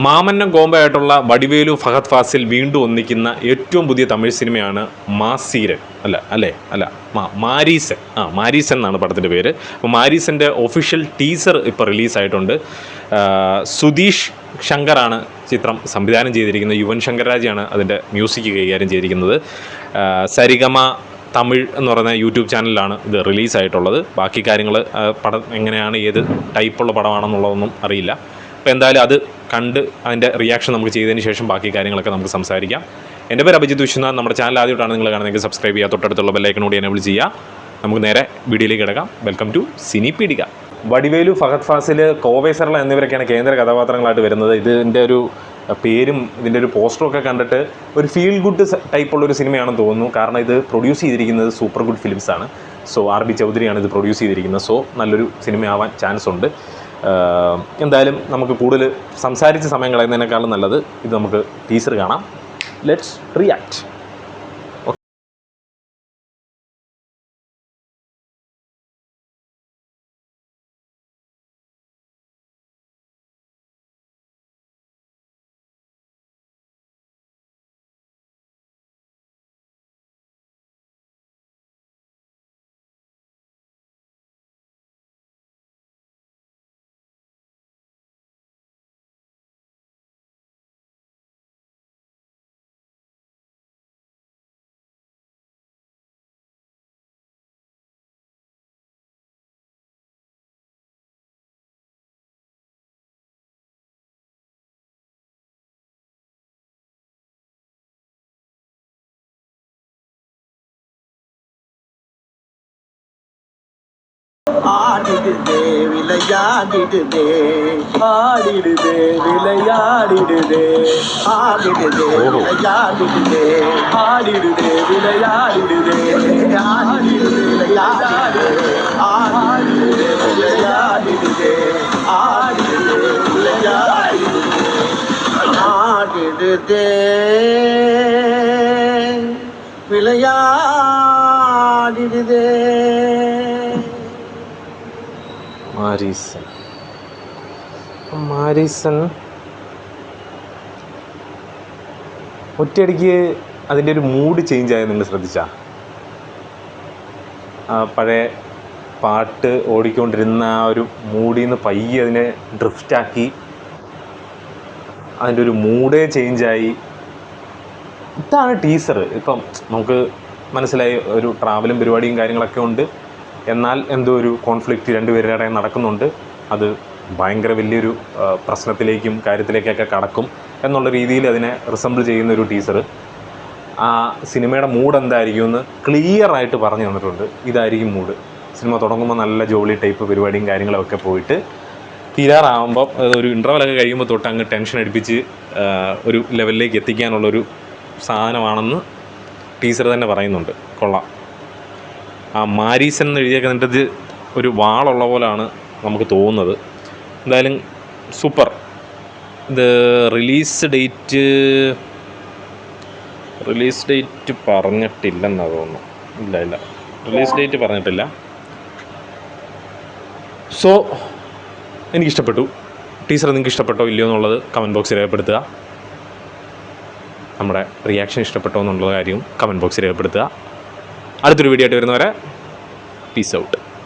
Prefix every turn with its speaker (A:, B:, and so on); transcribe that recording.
A: മാമന്നം combo ആയിട്ടുള്ള വടിവേലു ഫഹദ് ഫാസിൽ വീണ്ടും ഒന്നിക്കുന്ന ഏറ്റവും പുതിയ തമിഴ് സിനിമയാണ് മാസീരൻ മാരീസൻ മാരീസൻ എന്നാണ് പടത്തിൻ്റെ പേര്. അപ്പോൾ മാരീസൻ്റെ ഒഫീഷ്യൽ ടീസർ ഇപ്പോൾ റിലീസായിട്ടുണ്ട്. സുധീഷ് ശങ്കറാണ് ചിത്രം സംവിധാനം ചെയ്തിരിക്കുന്നത്. യുവൻ ശങ്കർ രാജയാണ് അതിൻ്റെ മ്യൂസിക് കൈകാര്യം ചെയ്തിരിക്കുന്നത്. സരിഗമ തമിഴ് എന്ന് പറയുന്ന യൂട്യൂബ് ചാനലിലാണ് ഇത് റിലീസായിട്ടുള്ളത്. ബാക്കി കാര്യങ്ങൾ പടം എങ്ങനെയാണ്, ഏത് ടൈപ്പുള്ള പടമാണെന്നുള്ളതൊന്നും അറിയില്ല. അപ്പോൾ എന്തായാലും അത് കണ്ട് അതിൻ്റെ റിയാക്ഷൻ നമുക്ക് ചെയ്തതിന് ശേഷം ബാക്കി കാര്യങ്ങളൊക്കെ നമുക്ക് സംസാരിക്കാം. എൻ്റെ പേര് അഭിജിത്ത് വിശ്വനാഥ്. നമ്മുടെ ചാനൽ ആദ്യമായിട്ടാണ് നിങ്ങൾ കാണുന്നതെങ്കിൽ സബ്സ്ക്രൈബ് ചെയ്യുക, തൊട്ടടുത്തുള്ള ബെല്ലൈക്കനോട് എനേബിൾ ചെയ്യുക. നമുക്ക് നേരെ വീഡിയോയിലേക്ക് കിടക്കാം. Welcome to Cini Pedika. വടിവേലു, ഫഹദ് ഫാസിൽ, കോവൈ സരള എന്നിവരൊക്കെയാണ് കേന്ദ്ര കഥാപാത്രങ്ങളായിട്ട് വരുന്നത്. ഇതിൻ്റെ ഒരു പേരും ഇതിൻ്റെ ഒരു പോസ്റ്ററും ഒക്കെ കണ്ടിട്ട് ഒരു ഫീൽ ഗുഡ് ടൈപ്പുള്ളൊരു സിനിമയാണെന്ന് തോന്നുന്നു. കാരണം ഇത് പ്രൊഡ്യൂസ് ചെയ്തിരിക്കുന്നത് സൂപ്പർ ഗുഡ് ഫിലിംസാണ്. സോ RB ചൗധരിയാണ് ഇത് പ്രൊഡ്യൂസ് ചെയ്തിരിക്കുന്നത്. സോ നല്ലൊരു സിനിമയാവാൻ ചാൻസ് ഉണ്ട്. എന്തായാലും നമുക്ക് കൂടുതൽ സംസാരിച്ച സമയം കളയുന്നതിനേക്കാളും നല്ലത് ഇത് നമുക്ക് ടീസർ കാണാം. Let's react.
B: ஆடிடுதே விளையாடிடுதே, ஆடிடுதே விளையாடிடுதே, ஆடிடுதே விளையாடிடுதே, ஆடிடுதே விளையாடிடுதே, ஆடிடுதே விளையாடிடுதே, ஆடிடுதே விளையாடிடுதே, ஆடிடுதே விளையாடிடுதே, ஆடிடுதே விளையாடிடுதே.
A: മാരീസൻ ഒറ്റയടിക്ക് അതിൻ്റെ ഒരു മൂഡ് ചേഞ്ച് ആയത് നിങ്ങൾ ശ്രദ്ധിച്ചാൽ? പഴയ പാട്ട് ഓടിക്കൊണ്ടിരുന്ന ആ ഒരു മൂഡിൽ നിന്ന് പയ്യെ അതിനെ ഡ്രിഫ്റ്റാക്കി അതിൻ്റെ ഒരു മൂഡേ ചേഞ്ചായി. ഇതാണ് ടീസർ. ഇപ്പം നമുക്ക് മനസ്സിലായി ഒരു ട്രാവലും പരിപാടിയും കാര്യങ്ങളൊക്കെ ഉണ്ട്. എന്നാൽ എന്തോ ഒരു കോൺഫ്ലിക്റ്റ് രണ്ടുപേരുടെ നടക്കുന്നുണ്ട്. അത് ഭയങ്കര വലിയൊരു പ്രശ്നത്തിലേക്കും കാര്യത്തിലേക്കൊക്കെ കടക്കും എന്നുള്ള രീതിയിൽ അതിനെ റിസംബിൾ ചെയ്യുന്ന ഒരു ടീസർ. ആ സിനിമയുടെ മൂഡ് എന്തായിരിക്കുമെന്ന് ക്ലിയറായിട്ട് പറഞ്ഞു തന്നിട്ടുണ്ട്. ഇതായിരിക്കും മൂഡ്. സിനിമ തുടങ്ങുമ്പോൾ നല്ല ജോളി ടൈപ്പ് പരിപാടിയും കാര്യങ്ങളൊക്കെ പോയിട്ട് തീരാറാകുമ്പോൾ ഒരു ഇൻ്റർവലൊക്കെ കഴിയുമ്പോൾ തൊട്ട് അങ്ങ് ടെൻഷൻ അടിപ്പിച്ച് ഒരു ലെവലിലേക്ക് എത്തിക്കാനുള്ളൊരു സാധനമാണെന്ന് ടീസർ തന്നെ പറയുന്നുണ്ട്. കൊള്ളാം. ആ മാരീസൻ എന്ന് എഴുതിയേക്കുന്നത് ഒരു വാളുള്ള പോലാണ് നമുക്ക് തോന്നുന്നത്. എന്തായാലും സൂപ്പർ. ഇത് റിലീസ് ഡേറ്റ് പറഞ്ഞിട്ടില്ലെന്നാണ് തോന്നുന്നു. ഇല്ല റിലീസ് ഡേറ്റ് പറഞ്ഞിട്ടില്ല. സോ എനിക്കിഷ്ടപ്പെട്ടു. ടീച്ചർ നിങ്ങൾക്ക് ഇഷ്ടപ്പെട്ടോ ഇല്ലയോ എന്നുള്ളത് കമൻറ്റ് ബോക്സിൽ രേഖപ്പെടുത്തുക. നമ്മുടെ റിയാക്ഷൻ ഇഷ്ടപ്പെട്ടോ എന്നുള്ള കാര്യവും കമൻറ്റ് ബോക്സിൽ രേഖപ്പെടുത്തുക. അടുത്തൊരു വീഡിയോ ആയിട്ട് വരുന്നവരെ പീസ് ഔട്ട്.